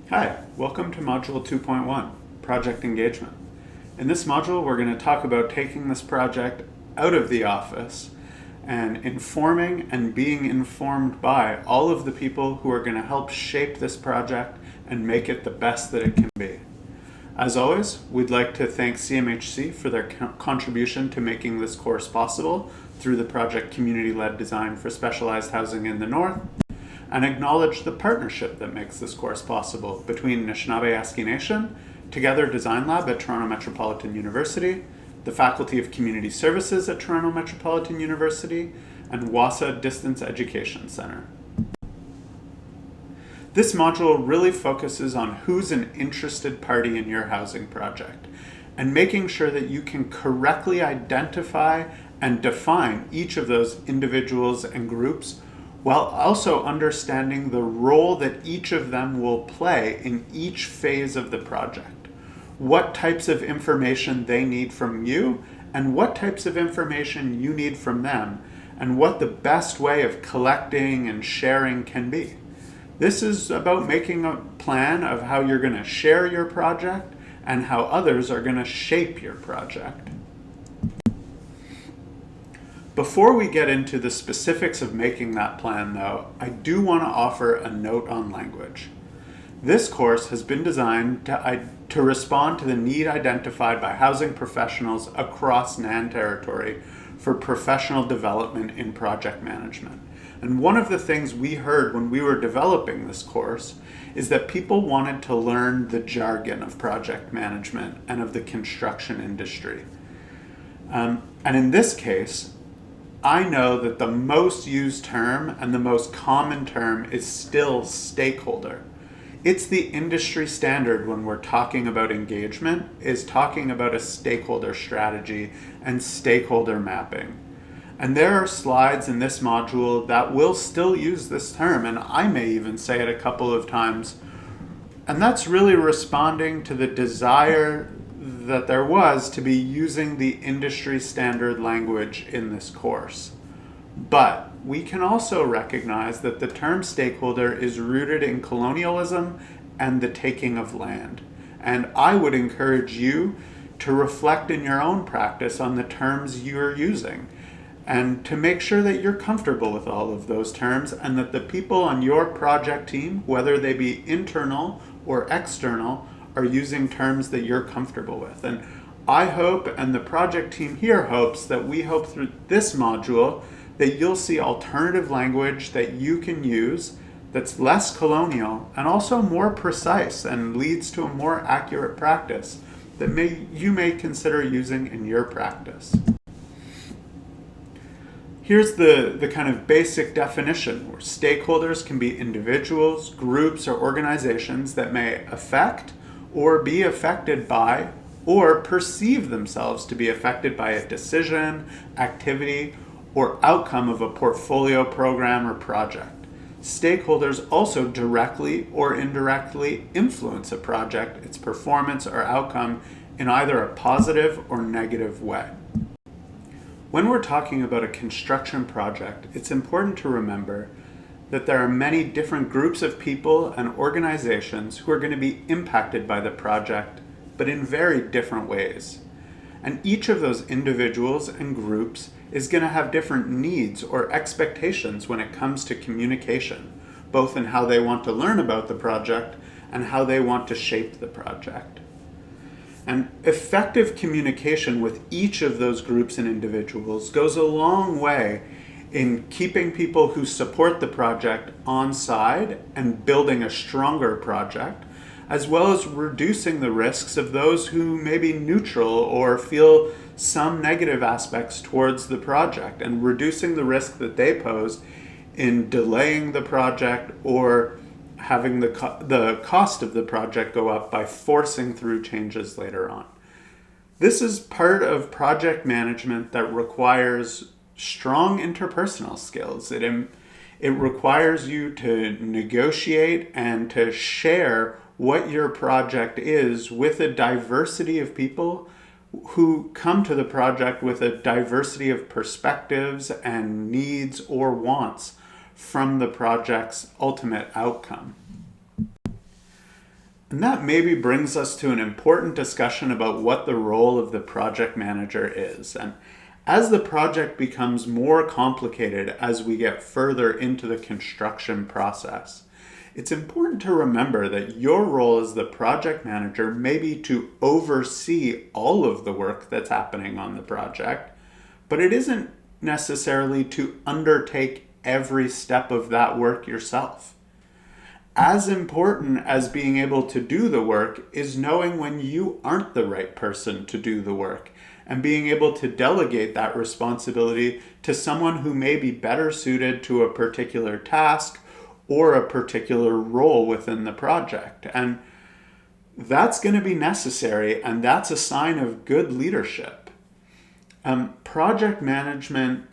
Hi, welcome to Module 2.1, Project Engagement. In this module, we're going to talk about taking this project out of the office and informing and being informed by all of the people who are going to help shape this project and make it the best that it can be. As always, we'd like to thank CMHC for their contribution to making this course possible through the project Community-Led Design for Specialized Housing in the North, and acknowledge the partnership that makes this course possible between Nishnawbe Aski Nation, Together Design Lab at Toronto Metropolitan University, the Faculty of Community Services at Toronto Metropolitan University, and WASA Distance Education Center. This module really focuses on who's an interested party in your housing project and making sure that you can correctly identify and define each of those individuals and groups while also understanding the role that each of them will play in each phase of the project. What types of information they need from you, and what types of information you need from them, and what the best way of collecting and sharing can be. This is about making a plan of how you're going to share your project and how others are going to shape your project. Before we get into the specifics of making that plan, though, I do want to offer a note on language. This course has been designed to respond to the need identified by housing professionals across NAN territory for professional development in project management. And one of the things we heard when we were developing this course is that people wanted to learn the jargon of project management and of the construction industry. And in this case, I know that the most used term and the most common term is still stakeholder. It's the industry standard when we're talking about engagement, is talking about a stakeholder strategy and stakeholder mapping. And there are slides in this module that will still use this term, and I may even say it a couple of times. And that's really responding to the desire that there was to be using the industry standard language in this course. But we can also recognize that the term stakeholder is rooted in colonialism and the taking of land. And I would encourage you to reflect in your own practice on the terms you're using and to make sure that you're comfortable with all of those terms and that the people on your project team, whether they be internal or external, are using terms that you're comfortable with. And I hope, and the project team here hopes, that we hope through this module that you'll see alternative language that you can use that's less colonial and also more precise and leads to a more accurate practice that you may consider using in your practice. Here's the kind of basic definition, where stakeholders can be individuals, groups, or organizations that may affect or be affected by or perceive themselves to be affected by a decision, activity, or outcome of a portfolio program or project. Stakeholders also directly or indirectly influence a project, its performance or outcome in either a positive or negative way. When we're talking about a construction project, it's important to remember that there are many different groups of people and organizations who are going to be impacted by the project, but in very different ways. And each of those individuals and groups is going to have different needs or expectations when it comes to communication, both in how they want to learn about the project and how they want to shape the project. And effective communication with each of those groups and individuals goes a long way in keeping people who support the project on side and building a stronger project, as well as reducing the risks of those who may be neutral or feel some negative aspects towards the project, and reducing the risk that they pose in delaying the project or having the cost of the project go up by forcing through changes later on. This is part of project management that requires strong interpersonal skills. It requires you to negotiate and to share what your project is with a diversity of people who come to the project with a diversity of perspectives and needs or wants from the project's ultimate outcome. And that maybe brings us to an important discussion about what the role of the project manager is. And as the project becomes more complicated as we get further into the construction process, it's important to remember that your role as the project manager may be to oversee all of the work that's happening on the project, but it isn't necessarily to undertake every step of that work yourself. As important as being able to do the work is knowing when you aren't the right person to do the work and being able to delegate that responsibility to someone who may be better suited to a particular task or a particular role within the project. And that's going to be necessary, and that's a sign of good leadership. Project management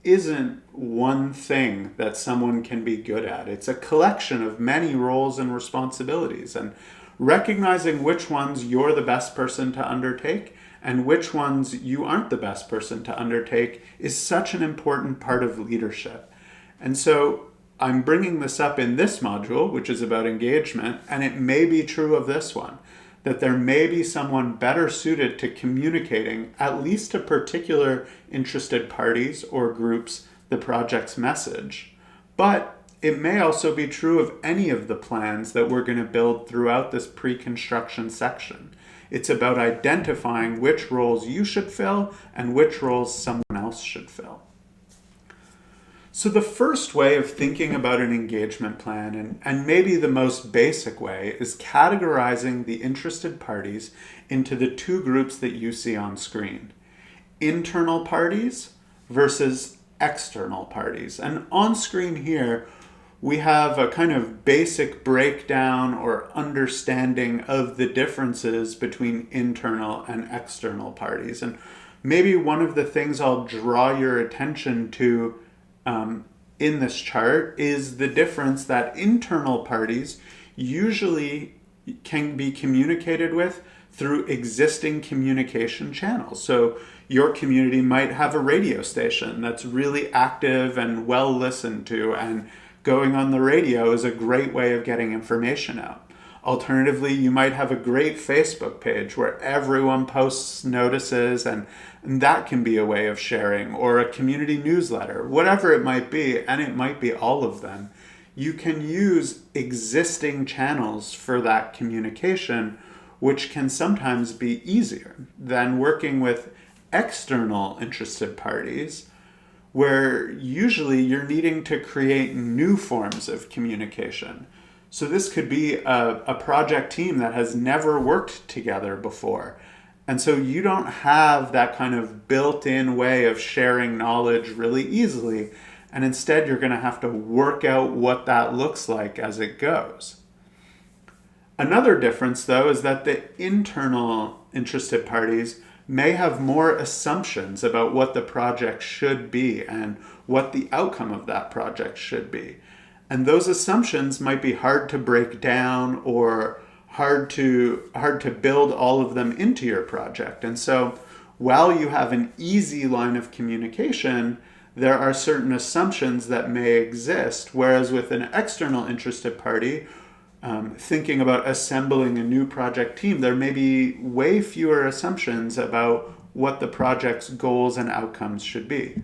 isn't one thing that someone can be good at. It's a collection of many roles and responsibilities, and recognizing which ones you're the best person to undertake and which ones you aren't the best person to undertake is such an important part of leadership. And so I'm bringing this up in this module, which is about engagement, and it may be true of this one, that there may be someone better suited to communicating, at least to particular interested parties or groups, the project's message. But it may also be true of any of the plans that we're going to build throughout this pre-construction section. It's about identifying which roles you should fill and which roles someone else should fill. So the first way of thinking about an engagement plan, and maybe the most basic way, is categorizing the interested parties into the two groups that you see on screen: internal parties versus external parties. And on screen here, we have a kind of basic breakdown or understanding of the differences between internal and external parties. And maybe one of the things I'll draw your attention to in this chart is the difference that internal parties usually can be communicated with through existing communication channels. So your community might have a radio station that's really active and well listened to, and going on the radio is a great way of getting information out. Alternatively, you might have a great Facebook page where everyone posts notices, and that can be a way of sharing, or a community newsletter, whatever it might be, and it might be all of them. You can use existing channels for that communication, which can sometimes be easier than working with external interested parties, where usually you're needing to create new forms of communication. So this could be a project team that has never worked together before. And so you don't have that kind of built-in way of sharing knowledge really easily. And instead, you're going to have to work out what that looks like as it goes. Another difference, though, is that the internal interested parties may have more assumptions about what the project should be and what the outcome of that project should be. And those assumptions might be hard to break down or hard to build all of them into your project. And so while you have an easy line of communication, there are certain assumptions that may exist. Whereas with an external interested party, thinking about assembling a new project team, there may be way fewer assumptions about what the project's goals and outcomes should be.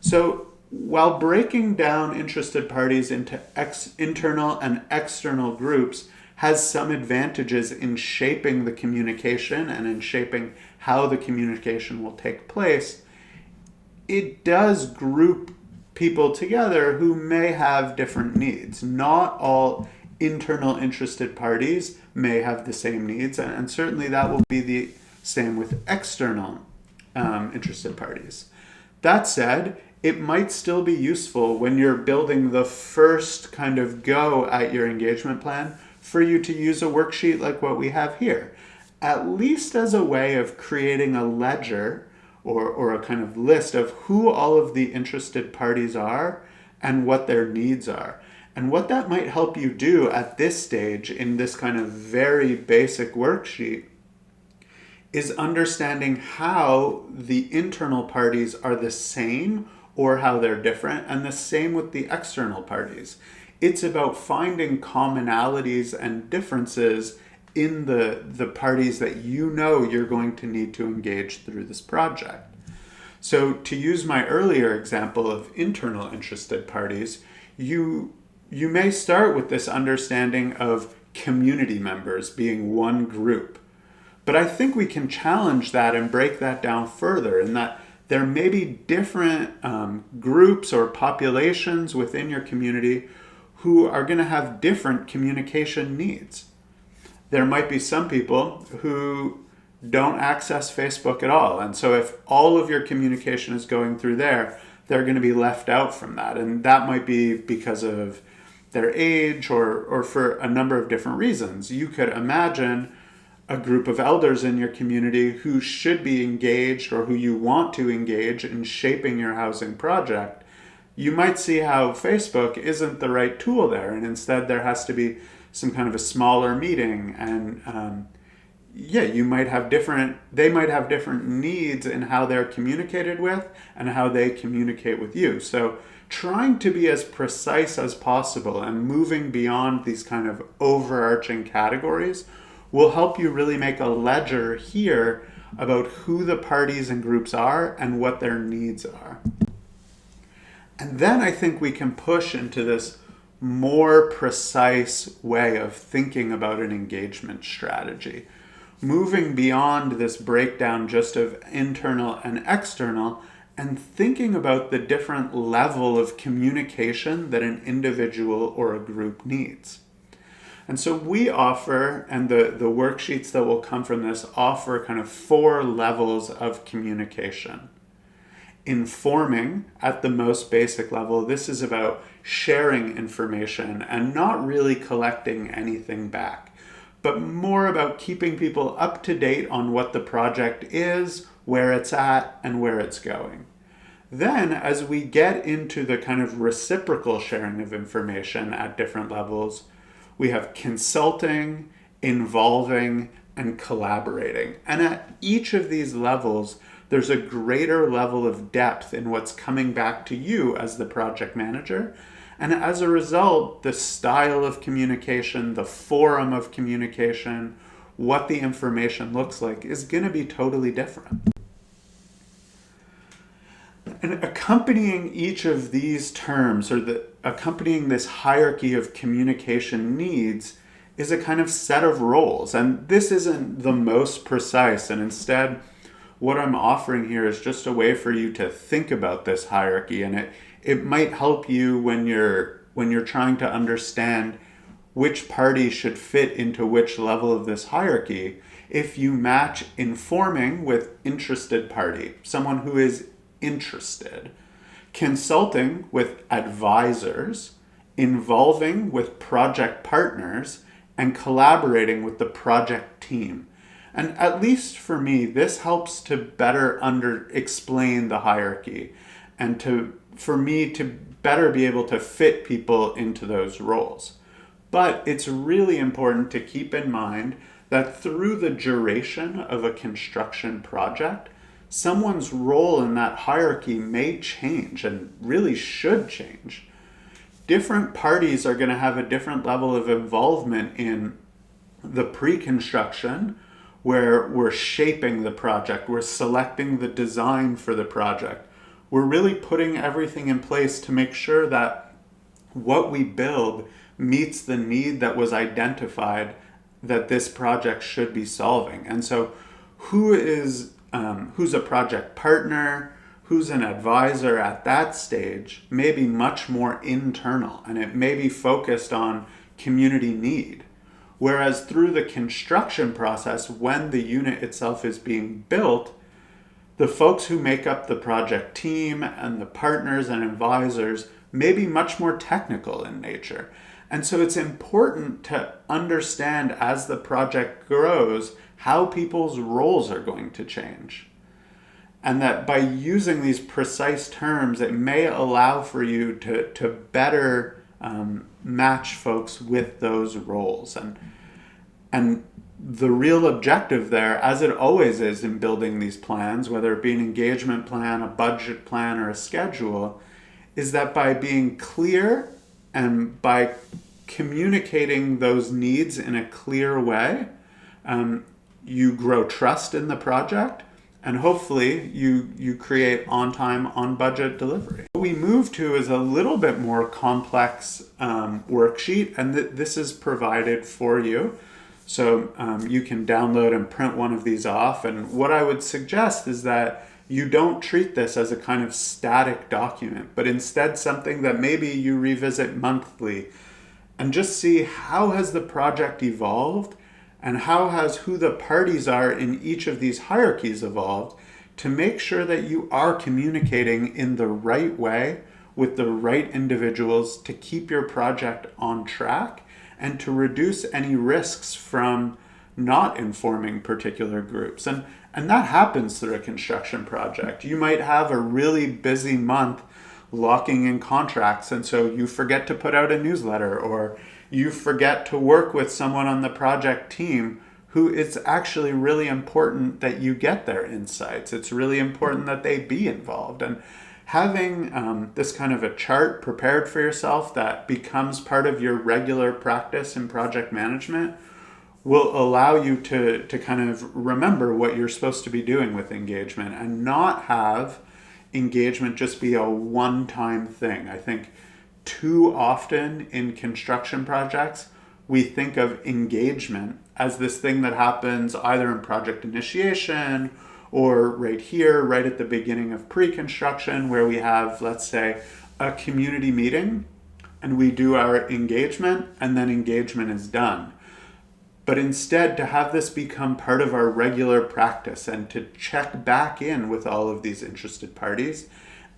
So while breaking down interested parties into internal and external groups has some advantages in shaping the communication and in shaping how the communication will take place, it does group people together who may have different needs. Not all internal interested parties may have the same needs, and certainly that will be the same with external interested parties. That said, it might still be useful when you're building the first kind of go at your engagement plan for you to use a worksheet like what we have here, at least as a way of creating a ledger or a kind of list of who all of the interested parties are and what their needs are. And what that might help you do at this stage in this kind of very basic worksheet is understanding how the internal parties are the same or how they're different, and the same with the external parties. It's about finding commonalities and differences in the parties that you know you're going to need to engage through this project. So to use my earlier example of internal interested parties, you may start with this understanding of community members being one group. But I think we can challenge that and break that down further, in that there may be different groups or populations within your community who are going to have different communication needs. There might be some people who don't access Facebook at all. And so if all of your communication is going through there, they're going to be left out from that. And that might be because of their age or for a number of different reasons. You could imagine a group of elders in your community who should be engaged, or who you want to engage in shaping your housing project. You might see how Facebook isn't the right tool there, and instead there has to be some kind of a smaller meeting, and they might have different needs in how they're communicated with and how they communicate with you. So trying to be as precise as possible and moving beyond these kind of overarching categories will help you really make a ledger here about who the parties and groups are and what their needs are. And then I think we can push into this more precise way of thinking about an engagement strategy, moving beyond this breakdown just of internal and external, and thinking about the different level of communication that an individual or a group needs. And so we offer, and the worksheets that will come from this offer kind of 4 levels of communication. Informing, at the most basic level, this is about sharing information and not really collecting anything back, but more about keeping people up to date on what the project is, where it's at, and where it's going. Then, as we get into the kind of reciprocal sharing of information at different levels, we have consulting, involving, and collaborating. And at each of these levels, there's a greater level of depth in what's coming back to you as the project manager. And as a result, the style of communication, the forum of communication, what the information looks like is going to be totally different. And accompanying each of these terms, or accompanying this hierarchy of communication needs, is a kind of set of roles. And this isn't the most precise, and instead what I'm offering here is just a way for you to think about this hierarchy, and it might help you when you're trying to understand which party should fit into which level of this hierarchy. If you match informing with interested party, someone who is interested, consulting with advisors, involving with project partners, and collaborating with the project team. And at least for me, this helps to better explain the hierarchy, and for me to better be able to fit people into those roles. But it's really important to keep in mind that through the duration of a construction project, someone's role in that hierarchy may change, and really should change. Different parties are going to have a different level of involvement in the pre-construction, where we're shaping the project, we're selecting the design for the project. We're really putting everything in place to make sure that what we build meets the need that was identified that this project should be solving. And so who's a project partner, who's an advisor at that stage may be much more internal, and it may be focused on community need. Whereas through the construction process, when the unit itself is being built, the folks who make up the project team and the partners and advisors may be much more technical in nature. And so it's important to understand, as the project grows, how people's roles are going to change. And that by using these precise terms, it may allow for you to better match folks with those roles. And the real objective there, as it always is in building these plans, whether it be an engagement plan, a budget plan, or a schedule, is that by being clear and by communicating those needs in a clear way, you grow trust in the project, and hopefully you create on-time, on-budget delivery. What we move to is a little bit more complex worksheet, and this is provided for you. So you can download and print one of these off. And what I would suggest is that you don't treat this as a kind of static document, but instead something that maybe you revisit monthly and just see how has the project evolved and how has who the parties are in each of these hierarchies evolved, to make sure that you are communicating in the right way with the right individuals to keep your project on track and to reduce any risks from not informing particular groups. And that happens through a construction project. You might have a really busy month locking in contracts, and so you forget to put out a newsletter, or you forget to work with someone on the project team who it's actually really important that you get their insights. It's really important that they be involved. And having this kind of a chart prepared for yourself that becomes part of your regular practice in project management will allow you to kind of remember what you're supposed to be doing with engagement and not have engagement just be a one-time thing. I think too often in construction projects, we think of engagement as this thing that happens either in project initiation or right here, right at the beginning of pre-construction, where we have, let's say, a community meeting and we do our engagement and then engagement is done. But instead, to have this become part of our regular practice and to check back in with all of these interested parties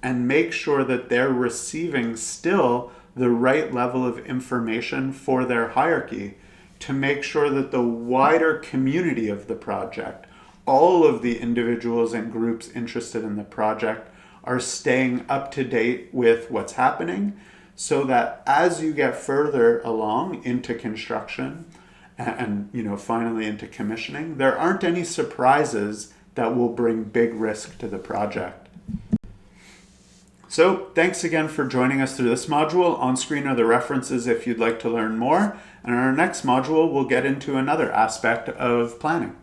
and make sure that they're receiving still the right level of information for their hierarchy, to make sure that the wider community of the project, all of the individuals and groups interested in the project, are staying up to date with what's happening, so that as you get further along into construction and finally into commissioning, there aren't any surprises that will bring big risk to the project. So thanks again for joining us through this module. On screen are the references if you'd like to learn more. And in our next module, we'll get into another aspect of planning.